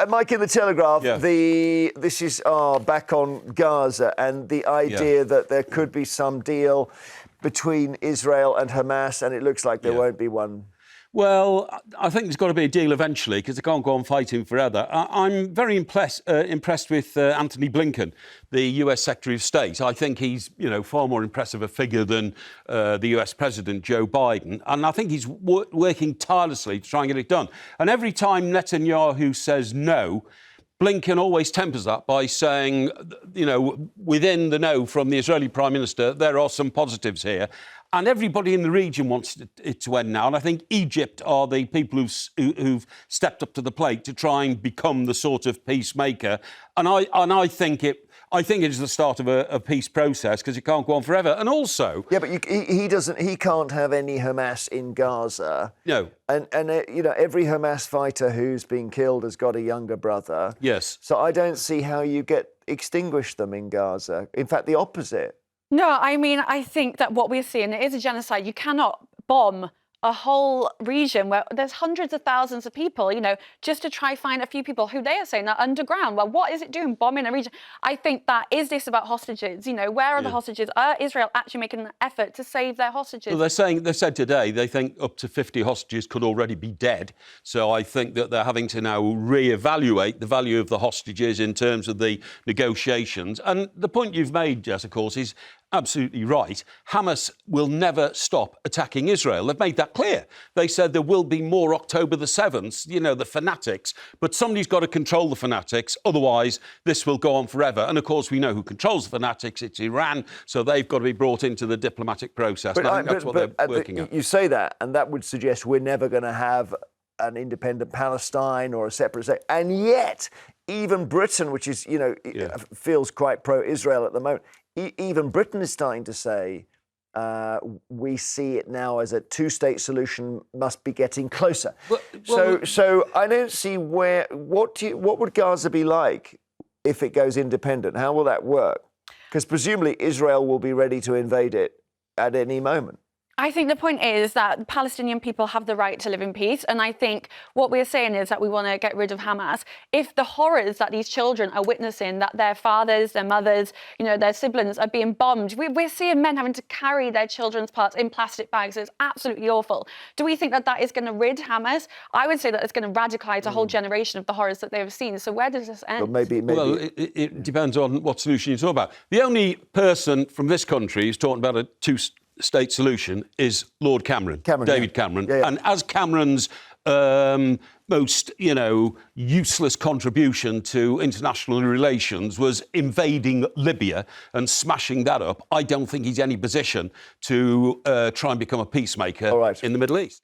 Mike, in the Telegraph, Yeah. this is back on Gaza and the idea that there could be some deal between Israel and Hamas, and it looks like there won't be one. Well, I think there's got to be a deal eventually because they can't go on fighting forever. I'm very impressed with Anthony Blinken, the US Secretary of State. I think he's, far more impressive a figure than the US President, Joe Biden. And I think he's working tirelessly to try and get it done. And every time Netanyahu says no, Blinken always tempers that by saying, within the no from the Israeli Prime Minister, there are some positives here. And everybody in the region wants it to end now. And I think Egypt are the people who've stepped up to the plate to try and become the sort of peacemaker. And I think it is the start of a peace process because it can't go on forever. And also, but he can't have any Hamas in Gaza. No. And every Hamas fighter who's been killed has got a younger brother. Yes. So I don't see how you extinguish them in Gaza. In fact, the opposite. No, I mean, I think that what we're seeing is a genocide. You cannot bomb a whole region where there's hundreds of thousands of people, just to try find a few people who they are saying are underground. Well, what is it doing, bombing a region? I think is this about hostages? Where are the hostages? Are Israel actually making an effort to save their hostages? Well, they said today they think up to 50 hostages could already be dead. So I think that they're having to now re-evaluate the value of the hostages in terms of the negotiations. And the point you've made, Jess, of course, is absolutely right. Hamas will never stop attacking Israel. They've made that clear. They said there will be more October the 7th, the fanatics. But somebody's got to control the fanatics. Otherwise, this will go on forever. And, of course, we know who controls the fanatics. It's Iran. So they've got to be brought into the diplomatic process. But, and I think that's what they're working on. You say that, and that would suggest we're never going to have an independent Palestine or a separate state. And yet, even Britain, which is, feels quite pro-Israel at the moment, even Britain is starting to say we see it now as a two-state solution must be getting closer. So I don't see what would Gaza be like if it goes independent? How will that work? Because presumably Israel will be ready to invade it at any moment. I think the point is that Palestinian people have the right to live in peace. And I think what we're saying is that we want to get rid of Hamas. If the horrors that these children are witnessing, that their fathers, their mothers, their siblings are being bombed, we're seeing men having to carry their children's parts in plastic bags. It's absolutely awful. Do we think that is going to rid Hamas? I would say that it's going to radicalise a whole generation of the horrors that they've seen. So where does this end? Well, maybe. Well, it depends on what solution you talk about. The only person from this country who's talking about a two-state solution is Lord Cameron, David Cameron. Yeah. And as Cameron's most, useless contribution to international relations was invading Libya and smashing that up, I don't think he's in any position to try and become a peacemaker in the Middle East.